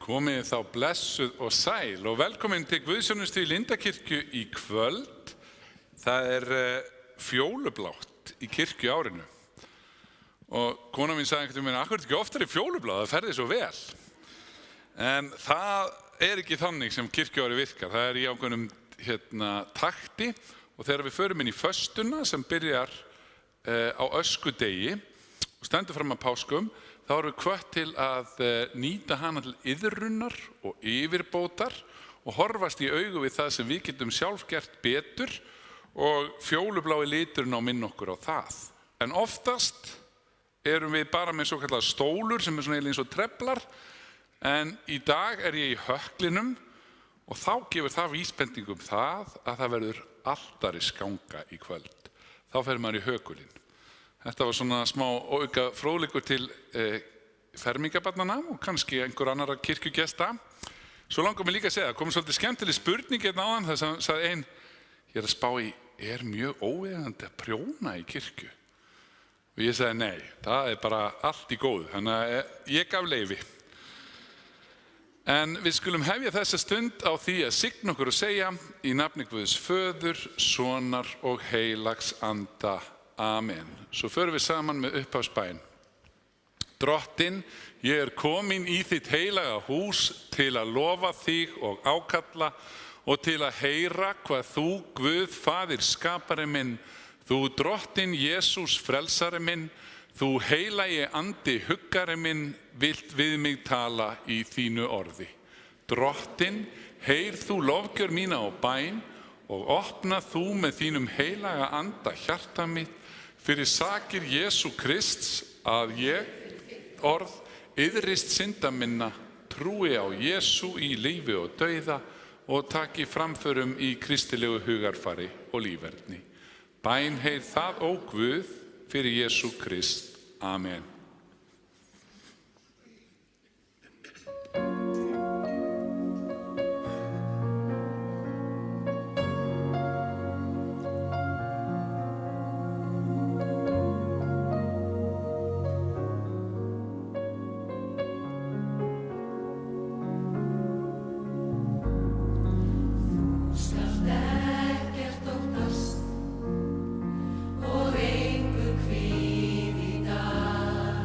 Komið þá blessuð og sæl og velkomin til Guðsþjónustu í Lindakirkju í kvöld. Það fjólublátt í kirkjuárinu. Og kona mín sagði einhvern veginn, akkur ekki oftar í fjólublátt, það ferði svo vel. En það ekki þannig sem kirkjuári virkar. Það í ákveðnum takti og þegar við förum inn í föstuna sem byrjar á öskudegi og stendur fram að páskum, þá erum við hvött til að nýta hana til iðrunar og yfirbótar og horfast í augu við það sem við getum sjálf gert betur og fjólublái liturinn á minn okkur á það. En oftast erum við bara með svo kallar stólur sem svona eins og treflar, en í dag ég í höklinum og þá gefur það vísbendingu það að það verður altarisganga í kvöld. Þá fer maður í hökulinn. Þetta var svona smá auka fróðleikur til fermingabarnanna og kannski einhver annara kirkjugesta. Svo langar mig líka að segja, kom svolítið skemmtileg spurning áðan, það sagði ein, ég að spá í, mjög óviðeigandi að prjóna í kirkju? Og ég sagði nei, það bara allt í góðu, þannig að ég gaf leyfi. En við skulum hefja þessa stund á því að signa okkur og segja í nafni Guðs Föður, Sonar og Heilags Anda. Amen. Svo förum við saman með upphafsbæn. Drottinn, ég komin í þitt heilaga hús til að lofa þig og ákalla og til að heyra hvað þú, Guð, Faðir skapari minn, þú Drottinn Jesús frelsari minn, þú heilagi andi huggari minn, vilt við mig tala í þínu orði. Drottinn, heyr þú lofgjör mína og bæn og opna þú með þínum heilaga anda hjarta mitt fyrir sakir Jesú Krists að ég orð iðrist synda minna, trúi á Jesú í lífi og dauða og taki framförum í kristilegu hugarfari og líferni. Bæn heyr það, ó Guð, fyrir Jesú Krist. Amen. Og engu kvíði í dag.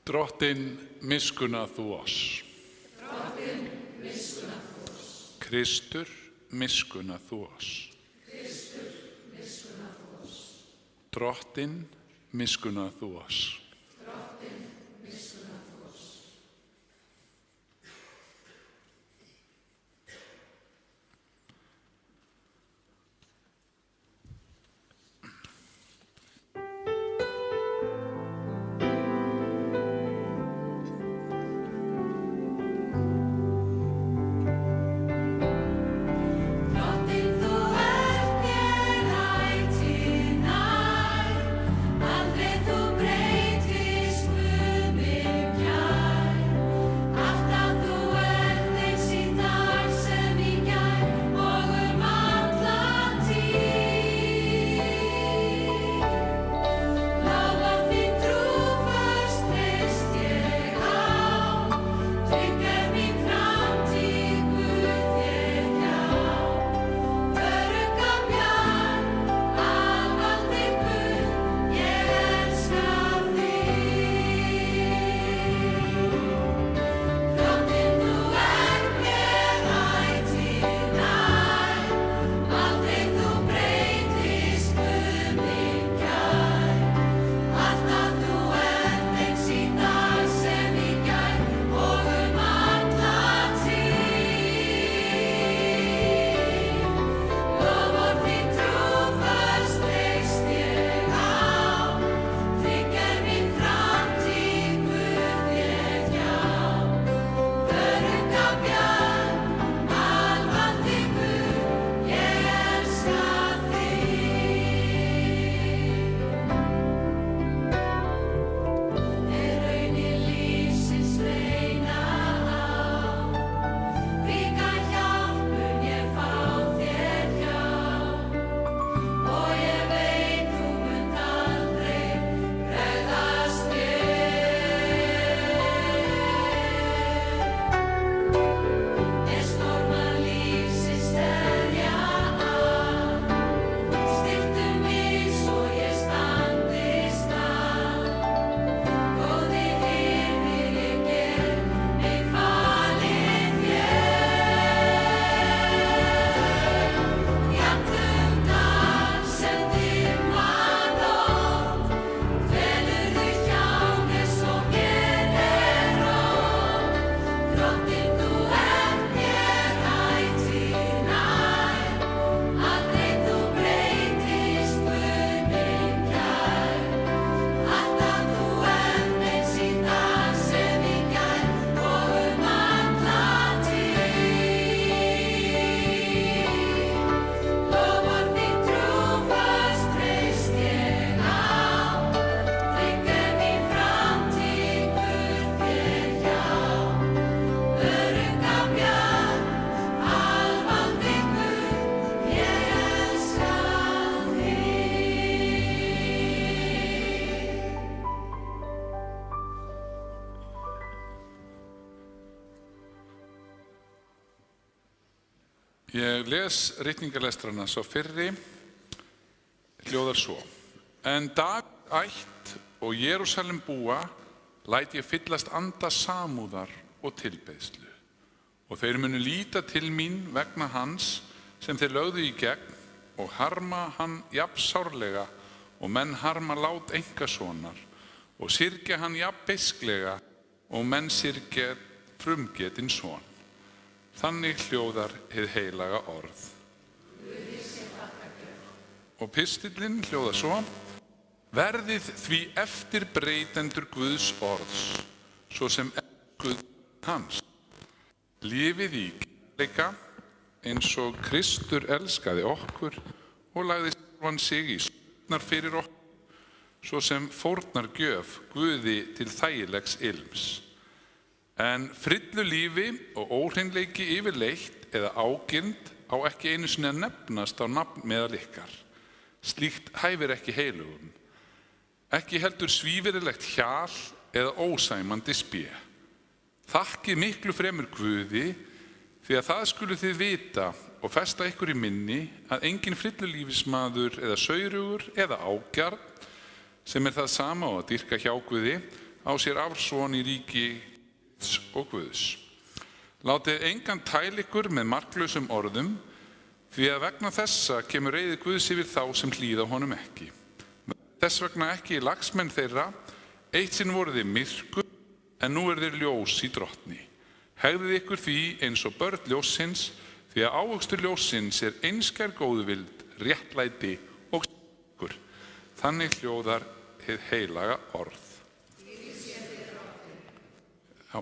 Drottinn, miskunna þú oss. Kristur, miskunna þú oss. Drottinn, miskunna þú oss. Ég les ritningarlestrana sá fyrri hljóðar svo. En Davíð ætt og Jerúsalem búa læt ég fyllast anda samúðar og tilbeiðslu. Og þeir munu líta til mín vegna hans sem þeir lögðu í gegn og harma hann jafn sárlega og menn harma lát einkasonar og syrgja hann jafn beisklega og menn syrgja frumgetinn son. Þannig hljóðar hið heilaga orð. Og pistillinn hljóðar svo. Verðið því eftirbreytendur Guðs orðs, svo sem Guð hans. Lifið í kærleika eins og Kristur elskaði okkur og lagði sjálfan sig í sóknar fyrir okkur, svo sem fórnargjöf Guði til þægilegs ilms. En fryllu lífi og óhreinleiki yfirleitt eða ágirnd á ekki einu sinni að nefnast á nafn meðal ykkar. Slíkt hæfir ekki heilugum. Ekki heldur svívirðilegt hjal eða ósæmandi spé. Þakkið miklu fremur Guði, því að það skuluð þið vita og festa ykkur í minni að enginn frillulífismaður eða saurugur eða ágjarn, sem er það sama á að dýrka hjá Guði, á sér arfson í ríki og Guðs. Látið engan tæla ykkur með marklausum orðum, því að vegna þessa kemur reiði Guðs yfir þá sem hlýða honum ekki. Þess vegna ekki lagsmenn þeirra, eitt sinn voru þið myrkur, en nú þið ljós í drottni. Hegðið ykkur því eins og börn ljóssins, því að ávöxtur ljóssins einskær góðvild, réttlæti og sannleikur. Þannig hljóðar hið heilaga orð. Já.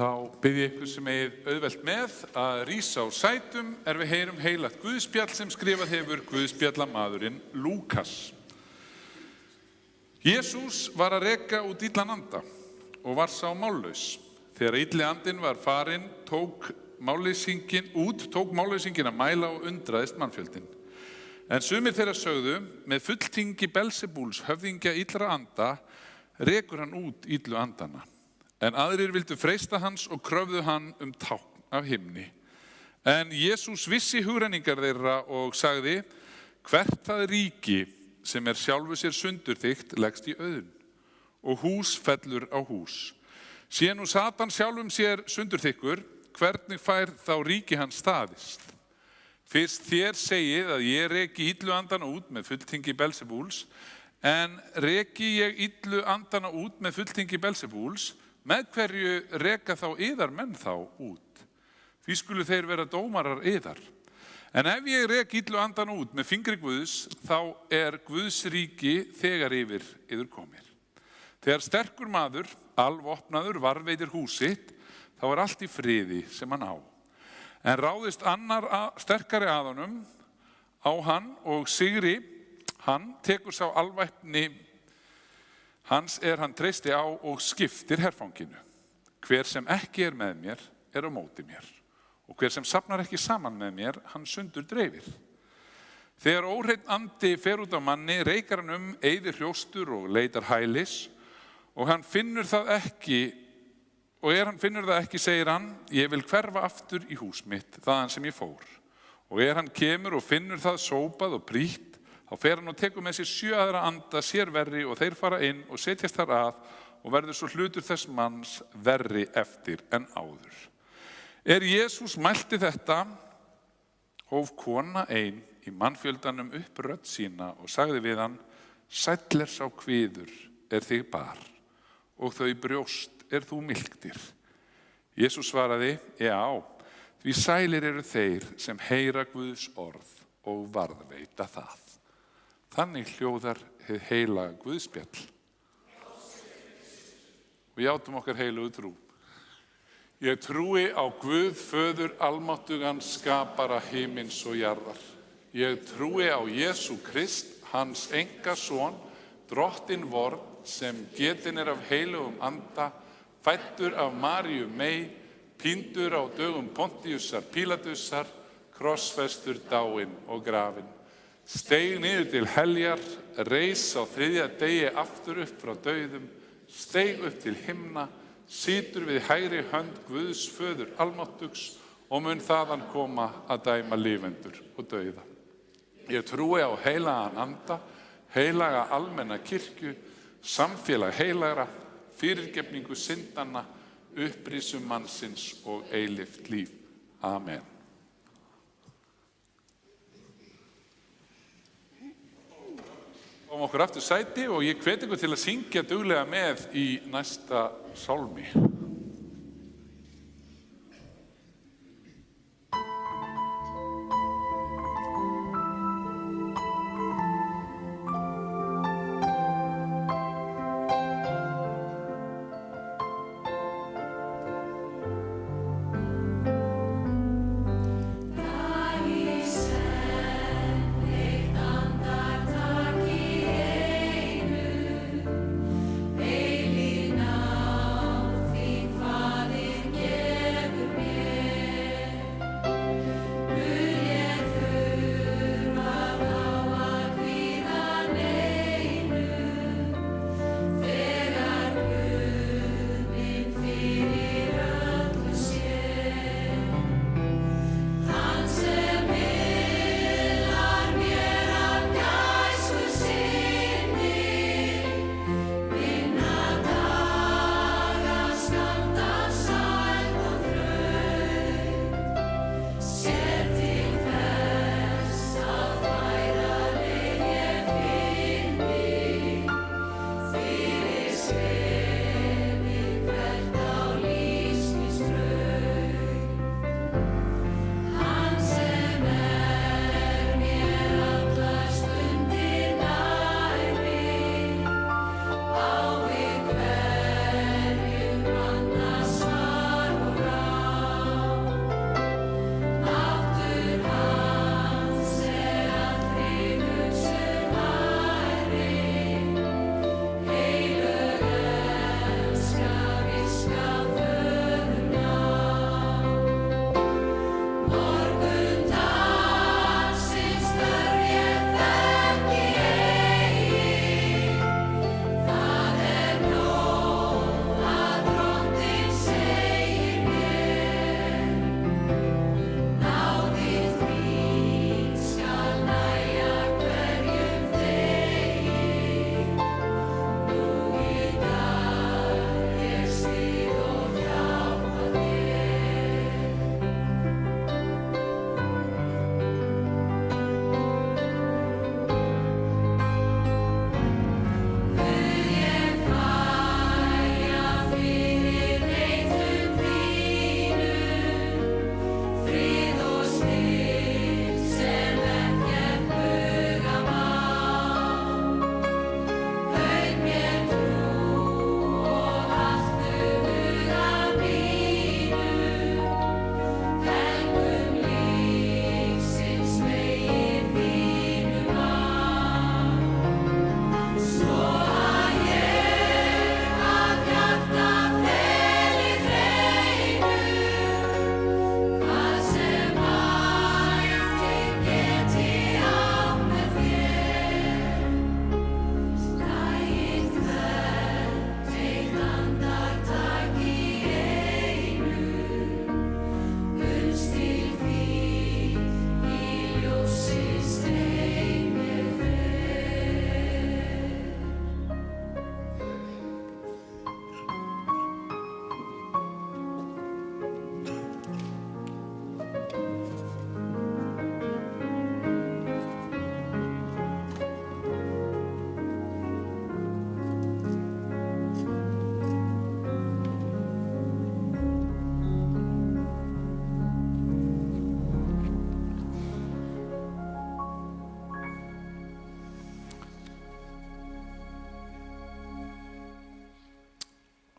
Þá bið ég ykkur sem eigið auðvelt með að rísa á sætum við heyrum heilagt guðspjall sem skrifað hefur guðspjallamaðurinn Lúkas. Jesús var að reka út illan anda og var sá mállaus. Þegar illi andinn var farinn, tók málleysinginn að mæla og undraðist mannfjöldinn. En sumir þeirra sögðu, með fulltingi Belzebúls höfðingja illra anda, rekur hann út illu andana. En aðrir vildu freista hans og kröfðu hann tákn af himni. En Jesús vissi hugrenningar þeirra og sagði, hvert það ríki sem sjálfu sér sundurþykkt leggst í auðn og hús fellur á hús. Sé nú Satan sjálfum sér sundurþykkur, hvernig fær þá ríki hans staðist? Fyrst þér segið að ég reki illu andana út með fulltingi Belzebúls, en reki ég illu andana út með fulltingi Belzebúls, með hverju reka þá yðar menn þá út? Því skulu þeir vera dómarar yðar. En ef ég rek illu andana út með fingri Guðs, þá Guðs ríki þegar yfir yður komir. Þegar sterkur maður, alvopnaður, varðveitir hús sitt, þá allt í friði sem hann á. En ráðist annar sterkari að honum á hann og sigri, hann tekur sá alvæpni hans hann treysti á og skiptir herfanginu. Hver sem ekki með mér á móti mér. Og hver sem safnar ekki saman með mér, hann sundur dreifir. Þegar óhreinn andi fer út af manni, reikar hann eyðir hrjóstur og leitar hælis, og hann finnur það ekki, og hann finnur það ekki, segir hann, ég vil hverfa aftur í hús mitt, þaðan sem ég fór. Og hann kemur og finnur það sópað og prýtt, þá fer hann og tekur með sér 7 aðra anda sér verri og þeir fara inn og setjast þar að og verður svo hlutur þess manns verri eftir en áður. Jesús mælti þetta, hóf kona ein í mannfjöldanum upp rödd sína og sagði við hann, sæll sá kviður þig bar og þau brjóst þú milktir. Jesús svaraði, já, því sælir eru þeir sem heyra Guðs orð og varðveita það. Þannig hljóðar hið heilaga Guðspjall. Við játum okkar heilugu trú. Ég trúi á Guð, Föður almáttugan, skapara himins og jarðar. Ég trúi á Jesú Krist, hans engason, drottinn vorn, sem getinn af heilugum anda, fæddur af Maríu mey, píndur á dögum Pontiusar Pílatusar, krossfestur, dáinn og grafinn. Steig niður til heljar, reis á 3. degi aftur upp frá dauðum, steig upp til himna, situr við hægri hönd Guðs Föður almáttugs og mun þaðan koma að dæma lifendur og dauða. Ég trúi á heilagan anda, heilaga almenna kirkju, samfélag heilagra, fyrirgefningu syndanna, upprisum mannsins og eilíft líf. Amen. Fáum okkur aftur sæti og ég hvet ykkur til að syngja duglega með í næsta sálmi. Eilíf náð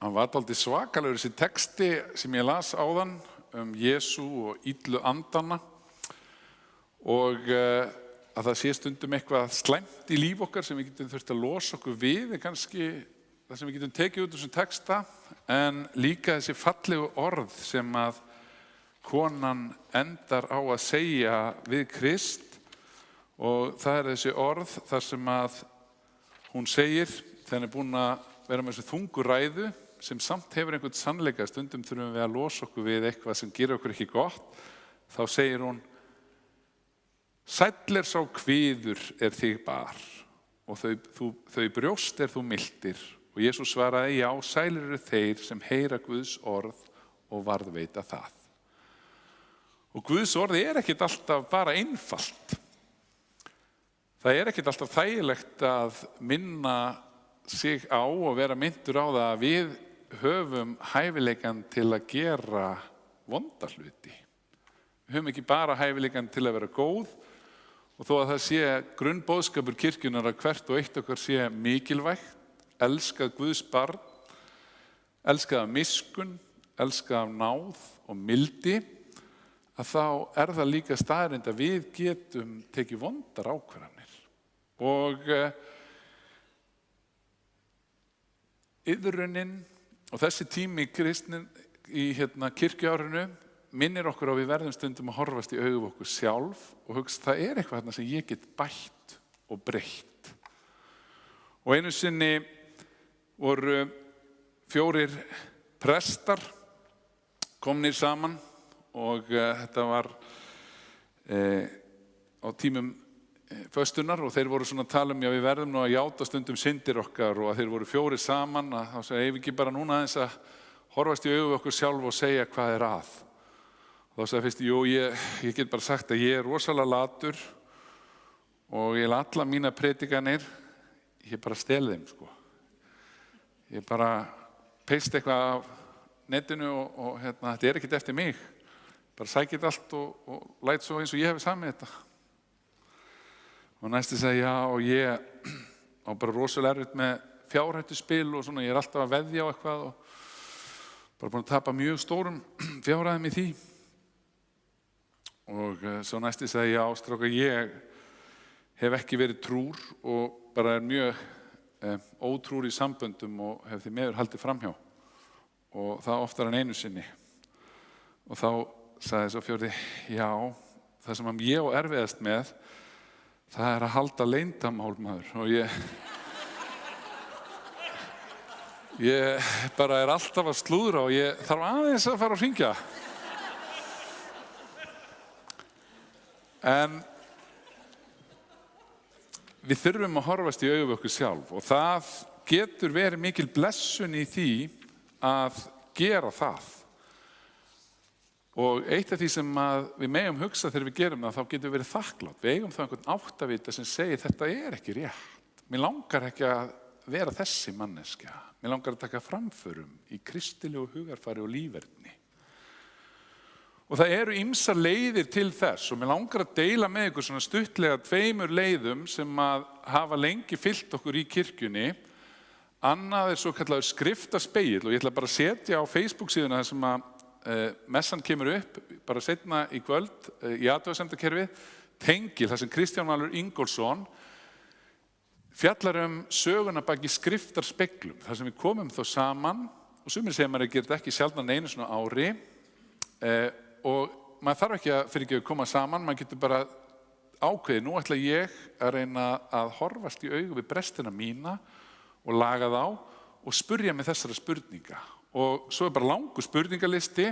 Hann var dálítið svakalegur þessi texti sem ég las áðan Jesú og illu andana og að það sé stundum eitthvað slæmt í líf okkar sem við getum þurft að losa okkur við kannski það sem við getum tekið út úr þessum texta en líka þessi fallegu orð sem að konan endar á að segja við Krist og það þessi orð þar sem að hún segir þegar hann búin að vera með þessu þungu ræðu sem samt hefur einhvern sannleika, stundum þurfum við að losa okkur við eitthvað sem gerir okkur ekki gott, þá segir hún sæll sá kviður þig bar og þau brjóst þú mildir og Jesús svaraði já, sælir eru þeir sem heyra Guðs orð og varðveita það. Og Guðs orð ekkert alltaf bara einfalt. Það ekkert alltaf þægilegt að minna sig á og vera myndur á það að við höfum hæfileikan til að gera vonda hluti. Við höfum ekki bara hæfileikan til að vera góð og þó að það sé grunnboðskapur kirkjunnar að hvert og eitt okkar sé mikilvægt, elskað Guðs barn, elskað af miskunn, elskað af náð og mildi, að þá það líka staðreynd að við getum tekið vondar ákvarðanir. Og iðrunin og þessi tími í kirkjuárinu minnir okkur á við verðum stundum að horfast í augu okkur sjálf og hugsa það eitthvað þarna sem ég get bætt og breytt. Og einu sinni voru 4 prestar komnir saman og þetta var á tímum föstunar og þeir voru svona að tala já við verðum nú að játa stundum syndir okkar og að þeir voru 4 saman að þá segja ef ekki bara núna aðeins að horfast í augu okkur sjálf og segja hvað að. Og þá sagði fyrst, jú ég get bara sagt að ég rosalega latur og ég alla mína predikanir, ég bara stel þeim sko. Ég bara peist eitthvað af netinu og þetta ekkert eftir mig. Bara sækit allt og læt svo eins og ég hefi samið þetta. Og næsti sagði, já, og ég á bara rosalega erfitt með fjárhættuspil og svona, ég alltaf að veðja á eitthvað og bara búin að tapa mjög stórum fjárhæðum í því. Og svo næsti sagði, já, strákar, ég hef ekki verið trúr og bara mjög ótrúr í samböndum og hef því meður haldið framhjá. Og það oftar en einu sinni. Og þá sagði svo 4, já, það sem ég á erfiðast með það að halda leyndamál maður og ég bara alltaf að slúðra og ég þarf aðeins að fara að hringja. En við þurfum að horfast í augu við okkur sjálf og það getur verið mikil blessun í því að gera það. Og eitt af því sem við megum hugsa þegar við gerum það, þá getum við verið þakklátt. Við eigum þá einhvern áttavita sem segir þetta ekki rétt. Mér langar ekki að vera þessi manneskja. Mér langar að taka framförum í kristilegu hugarfari og líferni. Og það eru ýmsar leiðir til þess og mér langar að deila með ykkur svona stuttlega 2 leiðum sem að hafa lengi fylgt okkur í kirkjunni. Annað svo kallaður skriftaspegill og ég ætla bara að setja á Facebook síðuna það sem að messan kemur upp bara seinna í kvöld í athugasemdakerfið tengil þar sem Kristján Valur Ingólfsson fjallar söguna baki skriftarspeglum þar sem við komum þó saman og sumir segja maður gerir þetta ekki sjaldan einu svona ári og maður þarf ekki að fyrir ekki að koma saman, maður getur bara ákveðið, nú ætla ég að reyna að horfast í augu við brestina mína og laga þá og spurja mig þessara spurninga. Og svo bara langur spurningalisti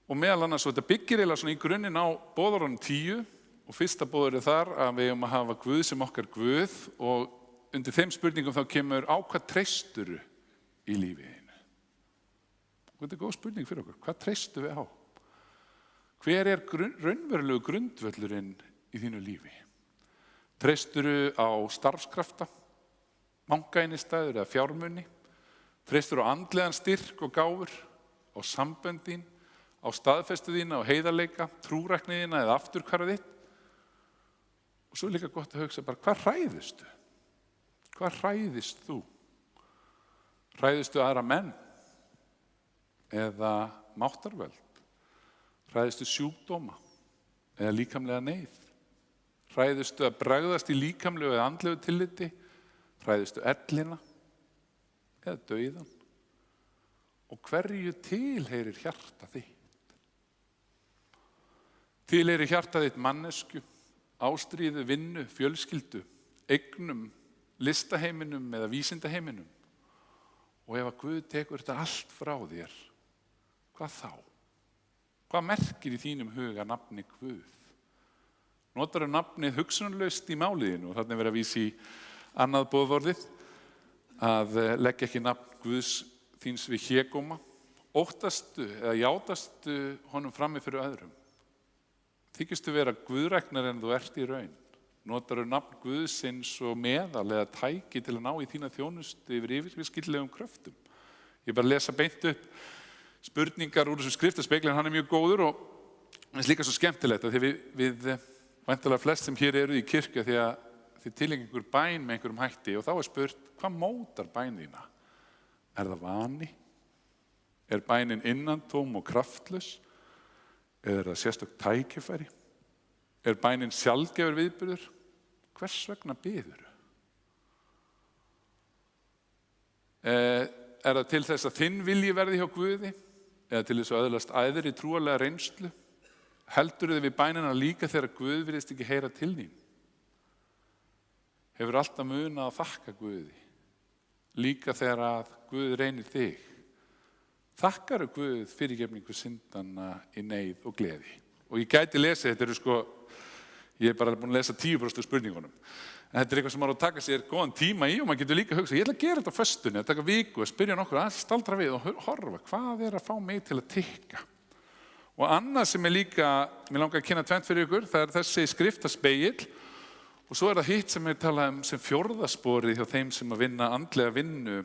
og meðal annars svo þetta byggir eiginlega svona í grunninn á boðorðunum 10 og fyrsta boður þar að við eigum að hafa Guð sem okkar Guð og undir þeim spurningum þá kemur á hvað treysturu í lífinu. Þetta góð spurning fyrir okkur, hvað treystu við á? Hver raunverulegu grundvöllurinn í þínu lífi? Treysturu á starfskrafta, mangainistæður eða fjármuni? Treystur á andlegan styrk og gáfur, á sambönd þín, á staðfestu þína og heiðarleika, trúrækni þína eða afturhvarf þitt. Og svo er líka gott að hugsa bara, hvað hræðistu? Hvað hræðist þú? Hræðustu aðra menn eða máttarvöld? Hræðustu sjúkdóma eða líkamlega neyð? Hræðustu að bregðast í líkamlegu eða andlegu tilliti? Hræðustu ellina eða dauðan? Og hverju tilheyrir hjarta þitt? Tilheyrir hjarta þitt mannesku, ástríðu, vinnu, fjölskyldu, eignum, listaheiminum eða vísindaheiminum? Og ef að Guð tekur þetta allt frá þér, hvað þá? Hvað merkir í þínum huga nafni Guð? Notarðu nafnið hugsunarlaust í máliðinu, og þarna er verið að vísa í annað boðorðið, að leggja ekki nafn Guðs þíns við hégóma. Óttastu eða játastu honum frammi fyrir öðrum? Þykistu vera guðræknar en þú ert í raun? Notarðu nafn Guðsins og meðal eða tæki til að ná í þína þjónustu yfir yfirskillegum kröftum? Ég bara lesa beint upp spurningar úr þessum skriftaspegli, en hann er mjög góður og það er líka svo skemmtilegt að því við væntanlega flest sem hér eru í kirkju því að þið tilengja ykkur bæn með einhverjum hætti og þá er spurt, hvað mótar bæn þína? Er það vani? Er bænin innantóm og kraftlaus? Eða er það sérstök tækifæri? Er bænin sjaldgæfur viðburður? Hvers vegna biðurðu? Er það til þess að þinn vilji verði hjá Guði? Eða til þess að öðlast æðri trúarlega reynslu? Heldurðu við bænina líka þegar Guð virðist ekki heyra til þín? Hefur alltaf munað að þakka Guði? Líka þegar að Guð reynir þig? Þakkaru Guð fyrirgefningu syndanna í neyð og gleði? Og ég gæti lesa, þetta eru ég er bara búin að lesa 10% spurningunum. En þetta er eitthvað sem maður á að taka sér góðan tíma í og maður getur líka að hugsa, ég ætla að gera þetta á föstunni, að taka viku, að spyrja nokkur aðeins staldra við og horfa, hvað er að fá mig til að tikka? Og annað sem er líka, mér langar að kynna tvennt fyrir ykkur, það er þessi skriftaspegill og svo er það hitt sem ég tala sem fjórðasporið hjá þeim sem að vinna andlega vinnu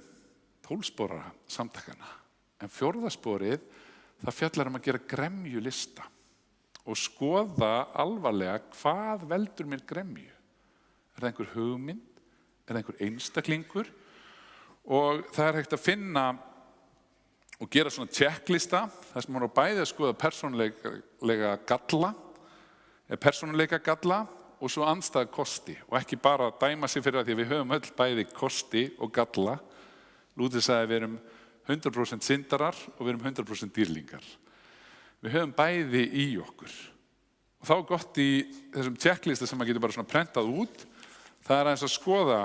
tólspora samtakana. En fjórðasporið, það fjallar að gera gremjulista og skoða alvarlega hvað veldur mér gremju. Er það einhver hugmynd? Er það einhver einstaklingur? Og það er hægt að finna og gera svona checklista þar sem maður á bæði að skoða persónuleika galla og svo andstæða kosti og ekki bara dæma sig fyrir það því að við höfum öll bæði kosti og galla. Lúther sagði að við erum 100% syndarar og við erum 100% dýrlingar. Við höfum bæði í okkur. Og þá er gott í þessum checklista sem maður getur bara svona prentað út, það er aðeins að skoða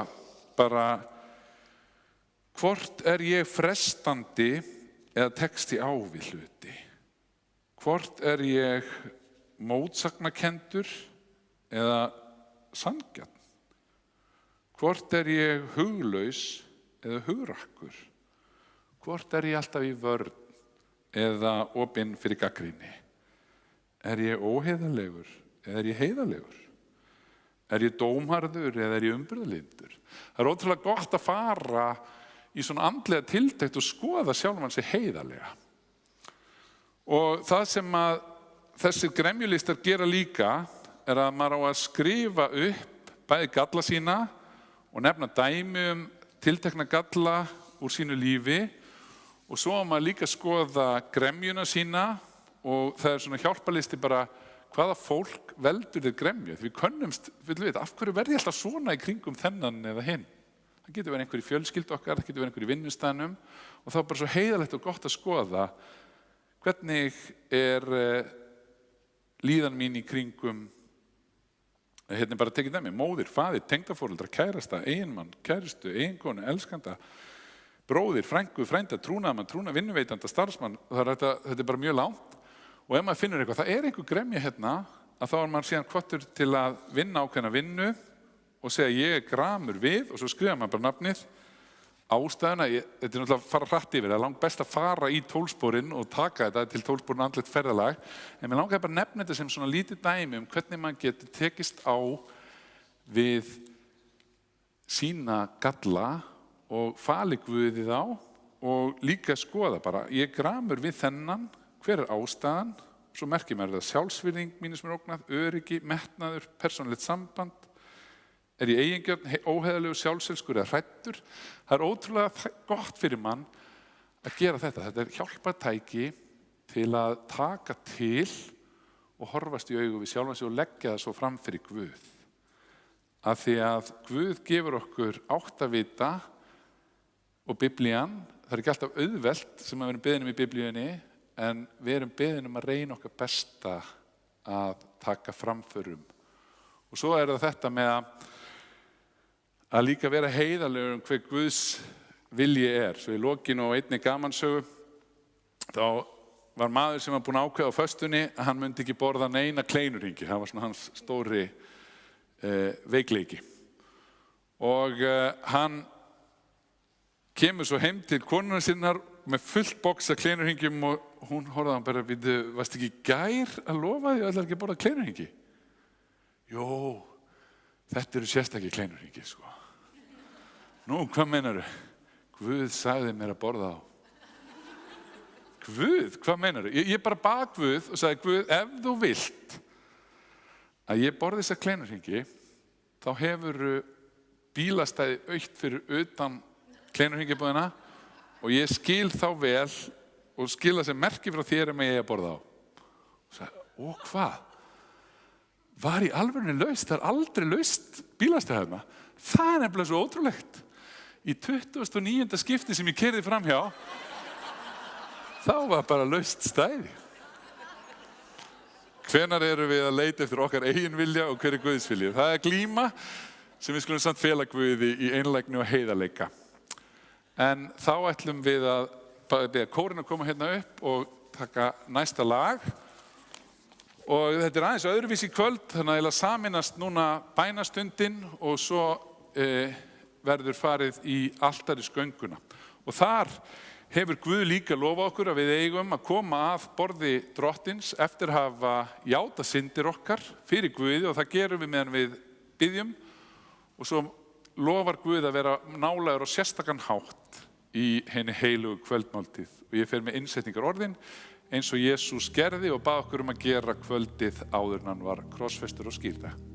bara hvort er ég frestandi eða tekst ég á við hluti? Hvort er ég mótsagnakendur eða sanngjarn? Hvort er ég huglaus eða hugrakkur? Hvort er ég alltaf í vörn eða opinn fyrir gagnrýni? Er ég óheiðarlegur eða er ég heiðarlegur? Er ég dómharður eða er ég umburðarlyndur? Það er ótrúlega gott að fara í svona andlega tiltekt og skoða sjálfan sig heiðarlega. Og það sem að þessir gremjulistar gera líka er að maður á að skrifa upp bæði galla sína og nefna dæmi tiltekna galla úr sínu lífi og svo á maður líka skoða gremjuna sína og það er svona hjálparlisti bara hvaða fólk veldur þér gremju. Því við könnumst, af hverju verði ég alltaf svona í kringum þennan eða hinn? Það getur verið einhver í fjölskyldu okkar, það getur verið einhver í vinnustæðnum og þá er bara svo heiðarlegt og gott að skoða hvernig er líðan mín í kringum, hérna bara tekið dæmi, móðir, faðir, tengdaforeldra, kærasta, eiginmann, kæristu, eiginkonu, elskanda, bróðir, frængu, frænda, trúnaðmann, vinnuveitanda, starfsmann, þetta er bara mjög langt. Og ef maður finnur eitthvað, það er einhver gremja hérna, að þá er maður síðan hvottur til að vinna ákveðna vinnu og segja ég er gramur við og svo skrifa maður bara nafnið, ástæðuna, þetta er náttúrulega að fara hratt yfir, það er langt best að fara í tólsporin og taka þetta til tólsporin andlegt ferðalag, en mér langar bara að nefna þetta sem svona lítið dæmi hvernig maður getur tekist á við sína galla og fali Guði þá og líka skoða bara, ég er gramur við þennan, hver er ástæðan? Svo merkir maður það sjálfsvirðing mín sem er ógnað, öryggi, metnaður, persónulegt samband. í eigingjörn, óheiðarlegur, sjálfselskur eða hræddur. Það ótrúlega gott fyrir mann að gera þetta. Þetta hjálpartæki til að taka til og horfast í augu við sjálfan sig og leggja það svo fram fyrir Guð. Af því að Guð gefur okkur áttavita og Biblían, það ekki alltaf auðvelt sem við erum beðin í Biblíunni, en við erum beðin að reyna okkar besta að taka framförum. Og svo það þetta með að líka vera heiðarlegur hver Guðs vilji Svo í lokin og einni gamansögu, þá var maður sem var búinn að ákveða á föstunni að hann myndi ekki borða neina kleinurhringi. Það var svona hans stóri veikleiki. Og hann kemur svo heim til konuna sinnar með fullt box af kleinurhingjum og hún horfði á hann bara, varst ekki í gær að lofa því að ætlar ekki að borða kleinurhingi? Jó, þetta eru sérstakir kleinurhingi, sko. Nú, hvað meinarðu? Guð sagði mér að borða á. Guð, hvað meinarðu? Ég bara bað Guð og sagði, Guð, ef þú vilt að ég borði þessa kleinurhingi, þá hefur bílastæði autt fyrir utan kleinurhingibúðina og ég skil þá vel og skil það sem merki frá þér að ég að borða á. Og sagði, og hvað? Var í alvörunni laust? Það aldrei laust bílastæðina. Það nefnilega svo ótrúlegt. Í 29. skipti sem ég keyrði framhjá, þá var bara laust stæði. Hvenær erum við að leita eftir okkar eigin vilja og hver Guðs vilja? Það glíma sem við skulum samt fela Guði í einlægni og heiðarleika. En þá ætlum við að beða kórinn að koma hérna upp og taka næsta lag. Og þetta aðeins öðruvísi í kvöld, þannig að sameinast núna bænastundin og svo verður farið í altarisgönguna. Og þar hefur Guð líka lofað okkur að við eigum að koma að borði Drottins eftir að hafa játað syndir okkar fyrir Guði og það gerum við meðan við biðjum og svo lofar Guð að vera nálægur og sérstakan hátt í henni heilugu kvöldmáltíð. Og ég fer með innsetningar orðin eins og Jesús gerði og bað okkur að gera kvöldið áður en hann var krossfestur og skírða. I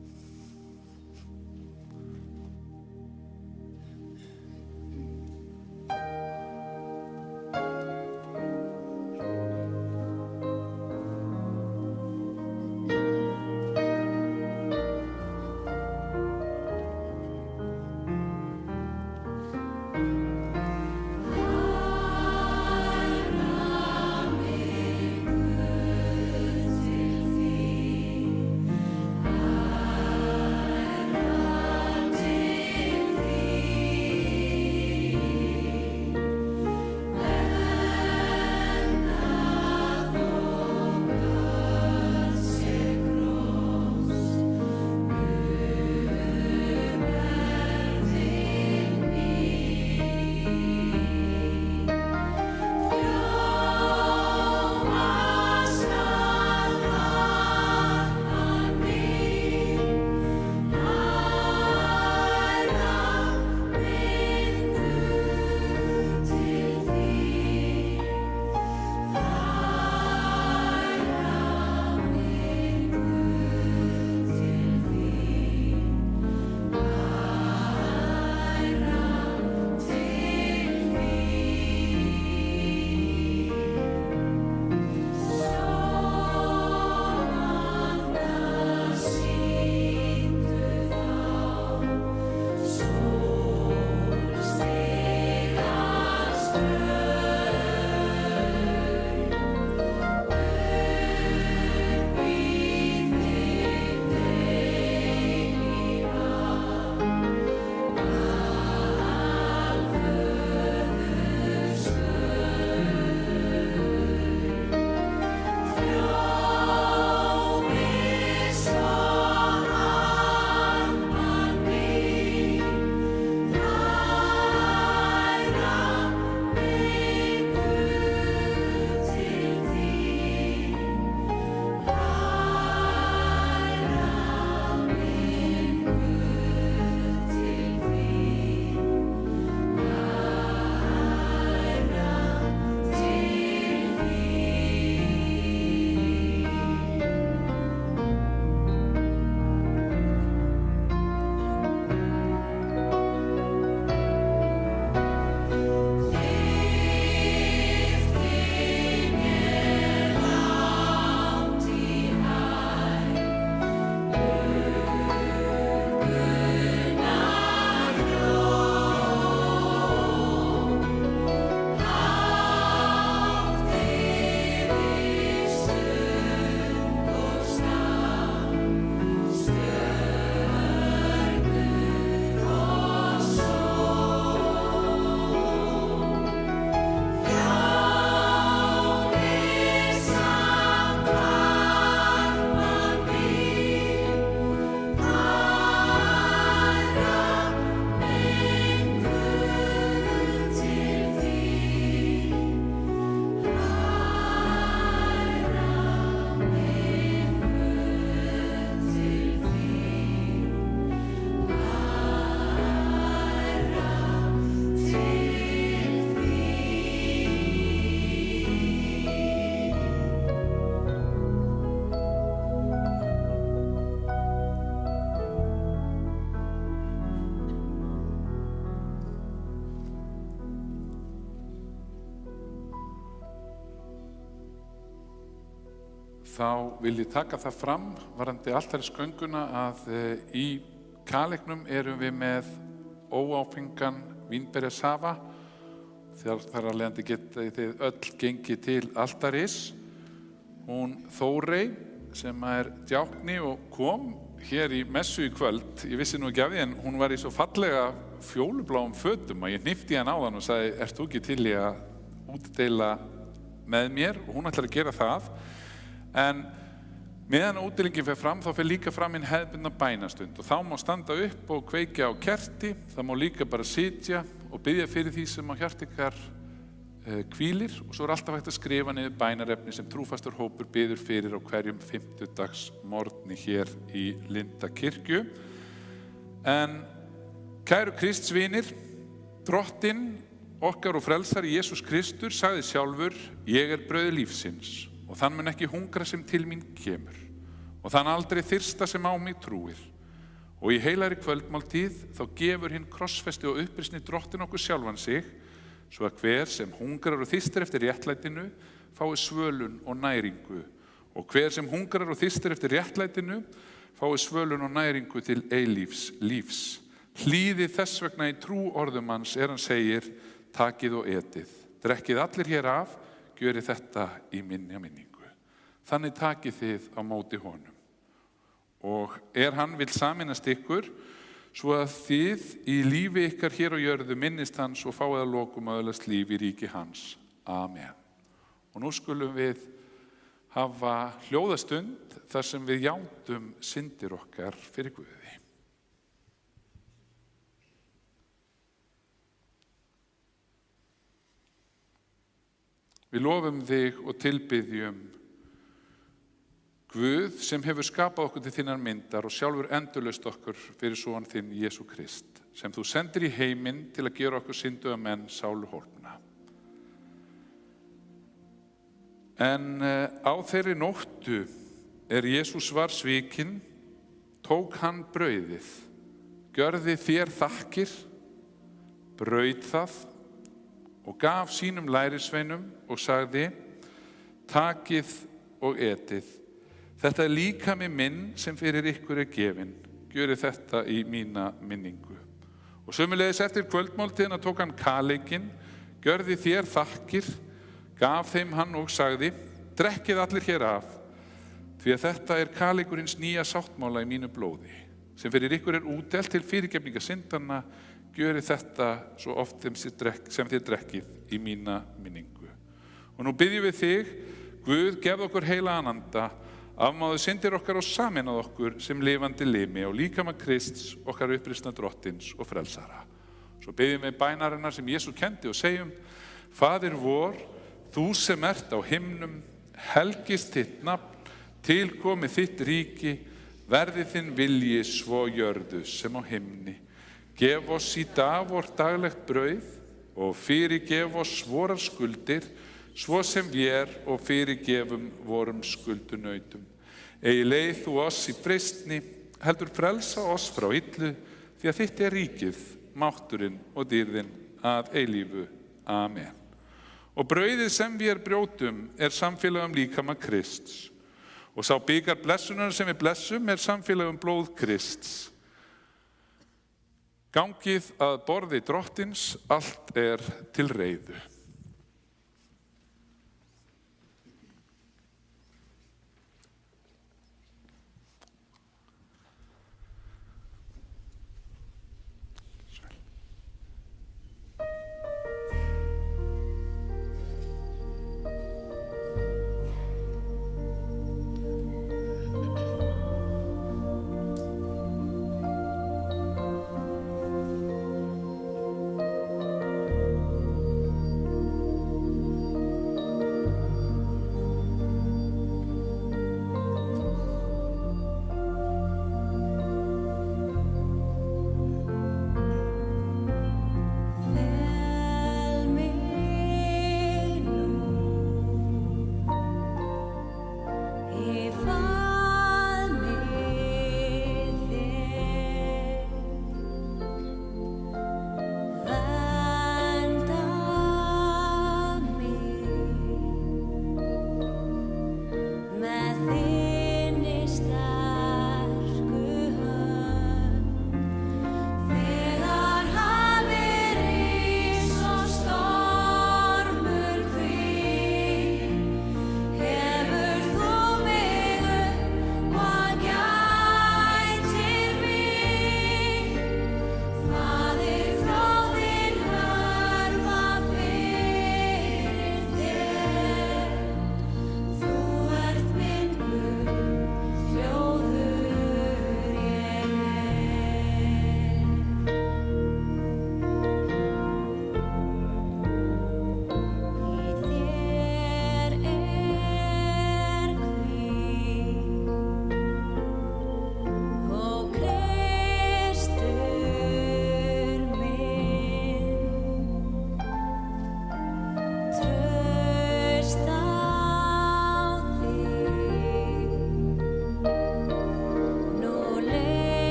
þá vil ég taka það fram varðandi altarisgönguna að í kaleiknum erum við með óáfengan vínberjasafa. Þar af leiðandi getið þið öll gengið til altaris. Hún Þórey sem djákni og kom hér í messu í kvöld, ég vissi nú ekki af því en hún var í svo fallega fjólubláum fötum og ég hnippti hann áðan og sagði, ert þú ekki til í að útdeila með mér? Og hún ætlar að gera það. En meðan útdeilingin fer fram, þá fer líka fram hinn hefðbundna bænastund og þá má standa upp og kveikja á kerti, það má líka bara sitja og biðja fyrir því sem á hjarta ykkar hvílir og svo alltaf hægt að skrifa niður bænarefni sem trúfastur hópur biður fyrir á hverjum fimmtudagsmorgni hér í Lindakirkju. En kæru Kristsvinir, Drottinn okkar og frelsari Jesús Kristur sagði sjálfur, ég brauð lífsins og þann mun ekki hungra sem til mín kemur og þann aldrei þyrsta sem á mig trúir. Og í heilagri kvöldmáltíð þá gefur hinn krossfesti og upprisni Drottinn okkur sjálfan sig, svo að hver sem hungrar og þyrstir eftir réttlætinu fái svölun og næringu og hver sem hungrar og þyrstir eftir réttlætinu fái svölun og næringu til eilífs lífs. Hlýðið þess vegna í trú orðum hans hann segir, takið og etið, drekkið allir hér af, gjörið þetta í minningu. Þannig takið þið á móti honum. Og hann vill sameinast ykkur, svo að þið í lífi ykkar hér á jörðu minnist hans og fáið að lokum að öðlast líf í ríki hans. Amen. Og nú skulum við hafa hljóðastund þar sem við játum syndir okkar fyrir Guði. Við lofum þig og tilbiðjum Guð sem hefur skapað okkur til þinnar myndar og sjálfur endurlaust okkur fyrir son þinn Jesú Krist, sem þú sendir í heiminn til að gera okkur synduga menn sálu hólpna. En á þeirri nóttu Jesús var svikinn, tók hann brauðið, gjörði þér þakkir, braut það og gaf sínum lærisveinum og sagði, takið og etið. Þetta líkami minn sem fyrir ykkur gefinn, gjörið þetta í mína minningu. Og sömuleiðis eftir kvöldmáltíðina tók hann kaleikinn, gjörði þér þakkir, gaf þeim hann og sagði, drekkið allir hér af, því að þetta kaleikurins nýja sáttmála í mínu blóði, sem fyrir ykkur útdelt til fyrirgefningar syndanna, gjörið þetta svo oft sem þið drekkið í mína minningu. Og nú biðjum við þig, Guð, gefðu okkur heilagan anda, afmáðu syndir okkar og sameinað okkur sem lifandi limi og líkama Krists okkar upprisna Drottins og frelsara. Svo biðjum við bænarinnar sem Jesús kendi og segjum, Faðir vor, þú sem ert á himnum, helgist þitt nafn, tilkomi þitt ríki, verði þinn vilji svo jörðu sem á himni. Gef oss í dag vort daglegt brauð og fyrirgef oss vorar skuldir, svo sem við og fyrirgefum vorum skuldunautum. Eigi leið þú oss í freistni, heldur frelsa oss frá illu, því að þitt ríkið, mátturinn og dýrðin að eilífu. Amen. Og brauðið sem við brjótum samfélagum líkama Krists. Og sá bikar blessunar sem við blessum samfélagum blóð Krists. Gangið að borði Drottins, allt til reiðu.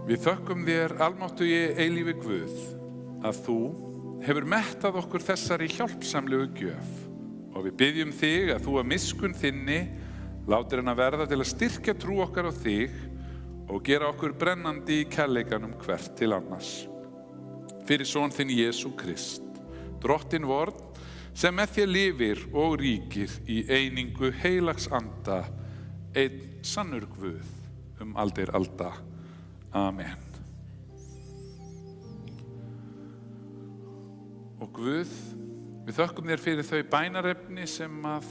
Við þökkum þér, almáttugi eilífi Guð, að þú hefur mettað okkur þessari hjálpsamlegu gjöf og við biðjum þig að þú að miskunn þinni látir hana verða til að styrkja trú okkar á þig og gera okkur brennandi í kærleikanum hvert til annars. Fyrir son þinn Jesú Krist, Drottinn vorn, sem með þér lifir og ríkir í einingu heilags anda, einn sannur Guð aldir alda. Amen. Og Guð, við þökkum þér fyrir þau bænarefni sem að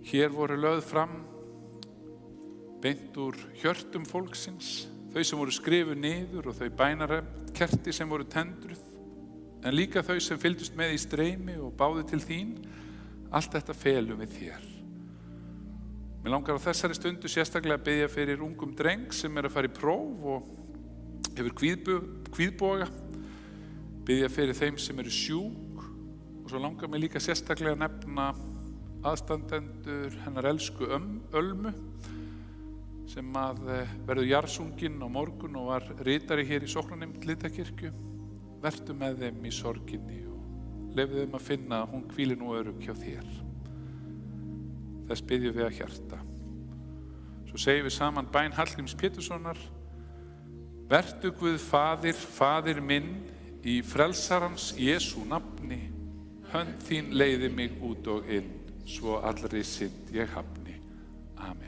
hér voru lögð fram, beint úr hjörtum fólksins, þau sem voru skrifuð niður og þau bænarkerti sem voru tendruð, en líka þau sem fylgdust með í streymi og báðu til þín. Allt þetta felum við þér. Mér langar á þessari stundu sérstaklega að biðja fyrir ungum dreng sem að fara í próf og hefur kvíðboga. Biðja fyrir þeim sem eru sjúk og svo langar mér líka sérstaklega að nefna aðstandendur hennar elsku Ölmu sem að verður jarðsungin á morgun og var ritari hér í sóknarnefnd Lindakirkju. Vertu með þeim í sorginni og leyfðu þeim að finna að hún hvíli nú örugg hjá þér. Þess biðjum við að hjarta. Svo segjum við saman bæn Hallgríms Péturssonar: Vertu Guð Faðir, Faðir minn, í frelsarans Jesú nafni, hönd þín leiði mig út og inn, svo allri synd ég hafni. Amen.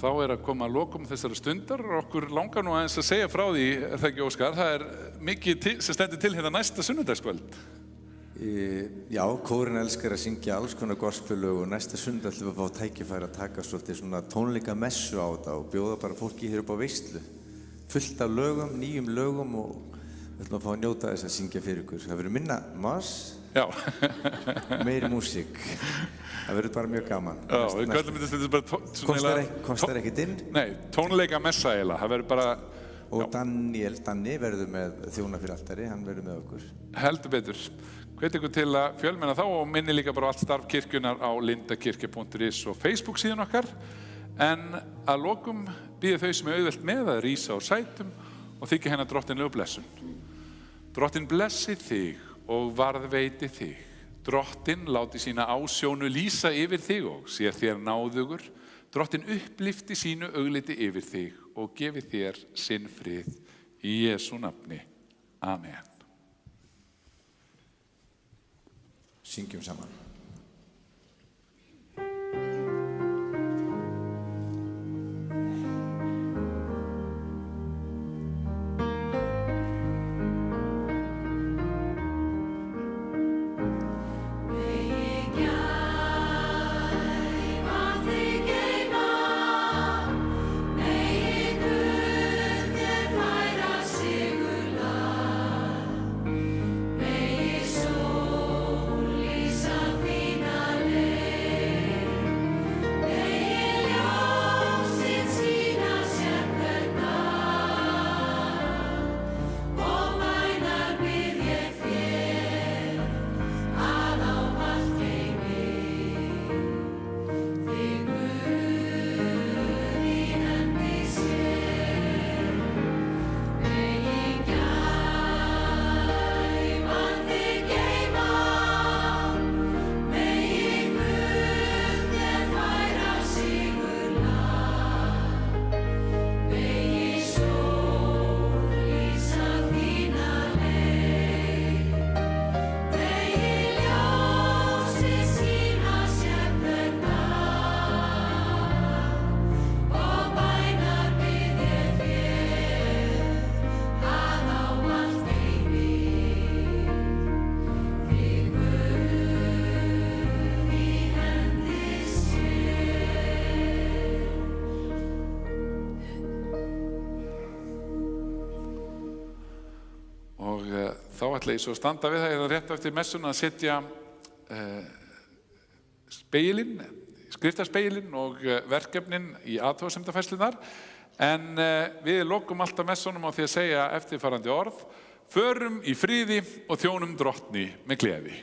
Þá að koma að lokum þessara stundar og okkur langar nú aðeins að segja frá því, það ekki Óskar, það mikið sem stendur til hérna næsta sunnudagskvöld. Já, kórinn elskar að syngja alls konar gospellög og næsta sunnudag ætlum við að fá tækifæri að taka svolítið svona tónleika messu á þetta og bjóða bara fólki hér upp á veislu. Fullt af lögum, nýjum lögum og við ætlum að fá að njóta þess að syngja fyrir ykkur. Það verður minna mass, meiri músík. Það verður bara mjög gaman. Já, við köllum þetta bara Kostar ekkert inn? Nei, tónleika messa eiginlega, það verður bara... Og Danni verður með þjóna fyrir altari, hann verður með okkur. Heldur betur. Hvet ykkur til að fjölmenna þá og minni líka bara allt starf kirkjunar á lindakirkja.is og Facebook síðan okkar. En að lokum býða þau sem auðvelt með að rísa á sætum og þykja hennar drottinlegu blessun. Drottinn blessi þig og varðveiti þig. Drottinn láti sína ásjónu lýsa yfir þig og sé þér náðugur. Drottinn upplifti sínu augliti yfir þig og gefi þér sinn frið í Jesú nafni. Amen. Syngjum saman. Þá ætla ég svo að standa við það eða rétt eftir messuna að setja spegilinn, skriftarspegilinn og verkefnin í athugasemdafærslunar. En við lokum alltaf messunum á því að segja eftirfarandi orð: Förum í friði og þjónum Drottni með gleði.